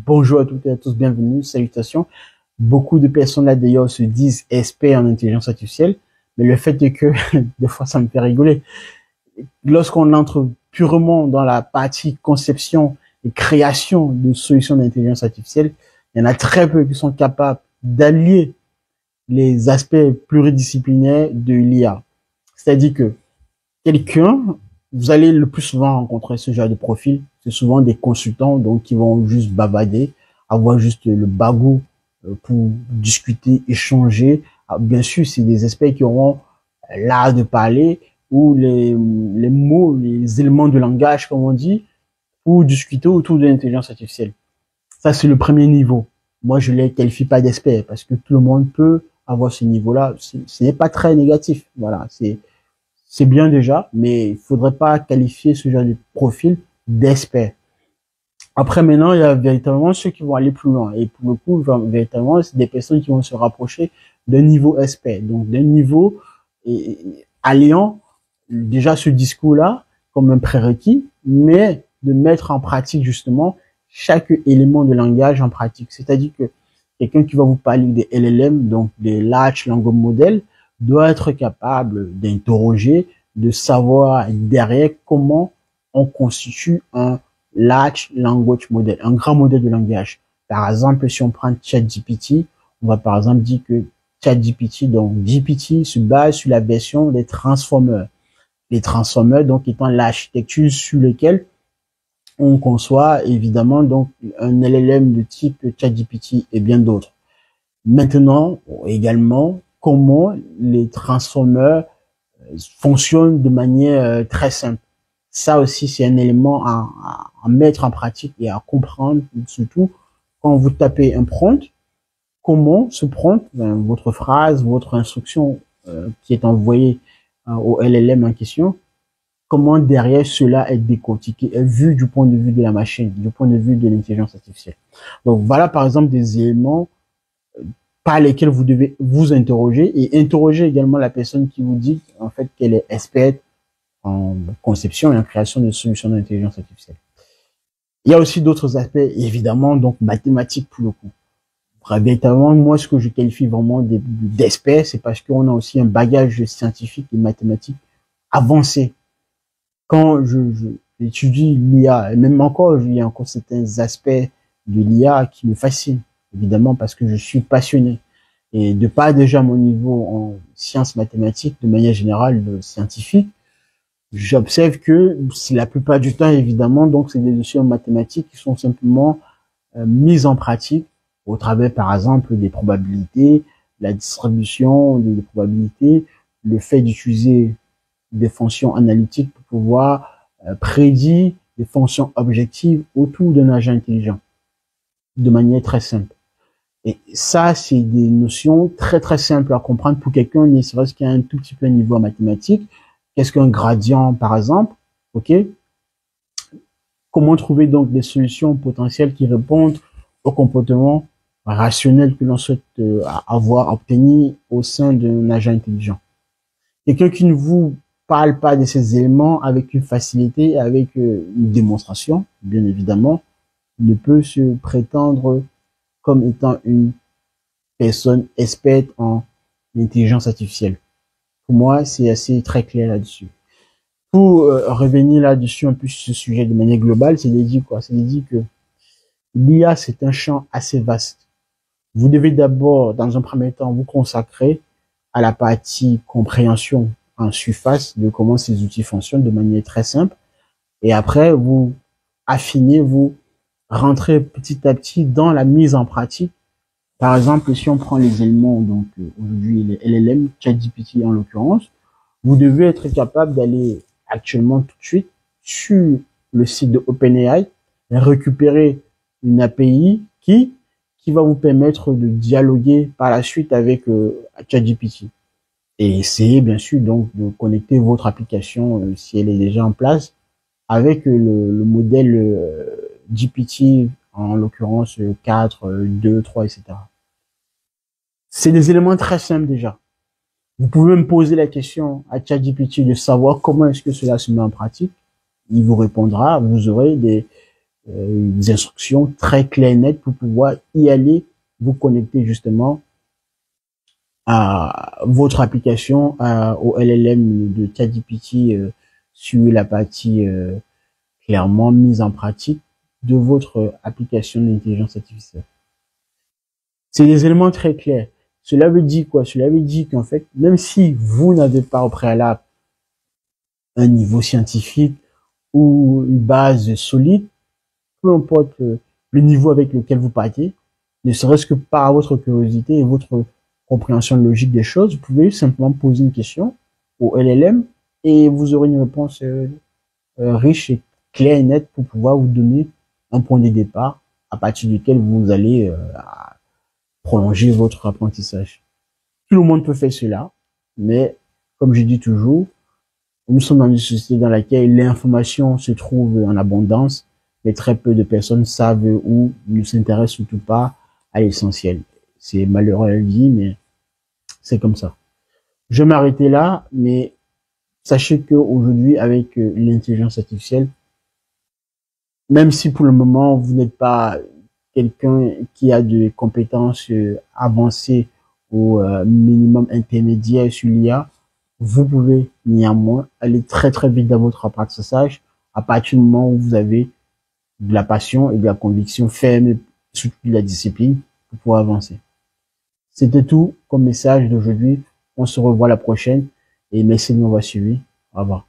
Bonjour à toutes et à tous, bienvenue, salutations. Beaucoup de personnes là d'ailleurs se disent experts en intelligence artificielle, mais le fait est que des fois ça me fait rigoler. Lorsqu'on entre purement dans la partie conception et création de solutions d'intelligence artificielle, il y en a très peu qui sont capables d'allier les aspects pluridisciplinaires de l'IA. C'est-à-dire que quelqu'un, vous allez le plus souvent rencontrer ce genre de profil, c'est souvent des consultants donc qui vont juste bavarder, avoir juste le bagou pour discuter, échanger. Bien sûr, c'est des experts qui auront l'art de parler ou les mots, les éléments de langage, comme on dit, pour discuter autour de l'intelligence artificielle. Ça, c'est le premier niveau. Moi, je les qualifie pas d'experts parce que tout le monde peut avoir ce niveau-là. Ce n'est pas très négatif. Voilà, c'est bien déjà, mais il faudrait pas qualifier ce genre de profil d'expert. Après, maintenant, il y a véritablement ceux qui vont aller plus loin. Et pour le coup, véritablement, c'est des personnes qui vont se rapprocher d'un niveau expert. Donc, d'un niveau alliant déjà ce discours-là comme un prérequis, mais de mettre en pratique justement chaque élément de langage en pratique. C'est-à-dire que quelqu'un qui va vous parler des LLM, donc des Large Language Models, doit être capable d'interroger, de savoir derrière comment on constitue un Large Language Model, un grand modèle de langage. Par exemple, si on prend ChatGPT, on va par exemple dire que ChatGPT, donc GPT, se base sur la version des Transformers. Les Transformers, donc, étant l'architecture sur laquelle on conçoit évidemment donc un LLM de type ChatGPT et bien d'autres. Maintenant, également, comment les transformeurs fonctionnent de manière très simple. Ça aussi, c'est un élément à mettre en pratique et à comprendre, surtout quand vous tapez un prompt, comment ce prompt, votre phrase, votre instruction qui est envoyée au LLM en question, comment derrière cela est décortiqué, est vu du point de vue de la machine, du point de vue de l'intelligence artificielle. Donc voilà par exemple des éléments par lesquels vous devez vous interroger et interroger également la personne qui vous dit en fait qu'elle est experte en conception et en création de solutions d'intelligence artificielle. Il y a aussi d'autres aspects, évidemment, donc mathématiques pour le coup. Véritablement, moi, ce que je qualifie vraiment d'expert, c'est parce qu'on a aussi un bagage scientifique et mathématique avancé. Quand j'étudie l'IA, et même encore, il y a encore certains aspects de l'IA qui me fascinent, évidemment, parce que je suis passionné. Et de pas déjà mon niveau en sciences mathématiques, de manière générale, scientifique, j'observe que c'est la plupart du temps, évidemment, donc c'est des notions mathématiques qui sont simplement mises en pratique au travers, par exemple, des probabilités, la distribution des probabilités, le fait d'utiliser des fonctions analytiques pour pouvoir prédire des fonctions objectives autour d'un agent intelligent de manière très simple. Et ça, c'est des notions très très simples à comprendre pour quelqu'un, ne serait-ce qu'à un tout petit peu niveau en mathématiques. Qu'est-ce qu'un gradient, par exemple? Ok. Comment trouver donc des solutions potentielles qui répondent au comportement rationnel que l'on souhaite avoir obtenu au sein d'un agent intelligent. Quelqu'un qui ne vous parle pas de ces éléments avec une facilité, avec une démonstration, bien évidemment, ne peut se prétendre comme étant une personne experte en intelligence artificielle. Pour moi, c'est assez très clair là-dessus. Pour revenir là-dessus un peu sur ce sujet de manière globale, c'est de dire quoi? C'est de dire que l'IA, c'est un champ assez vaste. Vous devez d'abord, dans un premier temps, vous consacrer à la partie compréhension en surface de comment ces outils fonctionnent de manière très simple. Et après, vous affinez, vous rentrez petit à petit dans la mise en pratique. Par exemple, si on prend les éléments, donc aujourd'hui les LLM, ChatGPT en l'occurrence, vous devez être capable d'aller actuellement tout de suite sur le site de OpenAI et récupérer une API qui va vous permettre de dialoguer par la suite avec ChatGPT. Et essayez bien sûr donc de connecter votre application, si elle est déjà en place, avec le modèle GPT, en l'occurrence 4, 2, 3, etc. C'est des éléments très simples déjà. Vous pouvez me poser la question à ChatGPT de savoir comment est-ce que cela se met en pratique. Il vous répondra, vous aurez des instructions très claires et nettes pour pouvoir y aller, vous connecter justement à votre application, au LLM de ChatGPT sur la partie clairement mise en pratique de votre application d'intelligence artificielle. C'est des éléments très clairs. Cela veut dire quoi? Cela veut dire qu'en fait, même si vous n'avez pas au préalable un niveau scientifique ou une base solide, peu importe le niveau avec lequel vous partez, ne serait-ce que par votre curiosité et votre compréhension logique des choses, vous pouvez simplement poser une question au LLM et vous aurez une réponse riche et claire et nette pour pouvoir vous donner un point de départ à partir duquel vous allez prolonger votre apprentissage. Tout le monde peut faire cela, mais comme je dis toujours, nous sommes dans une société dans laquelle l'information se trouve en abondance, mais très peu de personnes savent ou ne s'intéressent surtout pas à l'essentiel. C'est malheureux à le dire, mais c'est comme ça. Je vais m'arrêter là, mais sachez que aujourd'hui, avec l'intelligence artificielle, même si pour le moment vous n'êtes pas quelqu'un qui a des compétences avancées au minimum intermédiaire sur l'IA, vous pouvez néanmoins aller très très vite dans votre apprentissage à partir du moment où vous avez de la passion et de la conviction ferme sur toute la discipline pour pouvoir avancer. C'était tout comme message d'aujourd'hui. On se revoit la prochaine et merci de m'avoir suivi. Au revoir.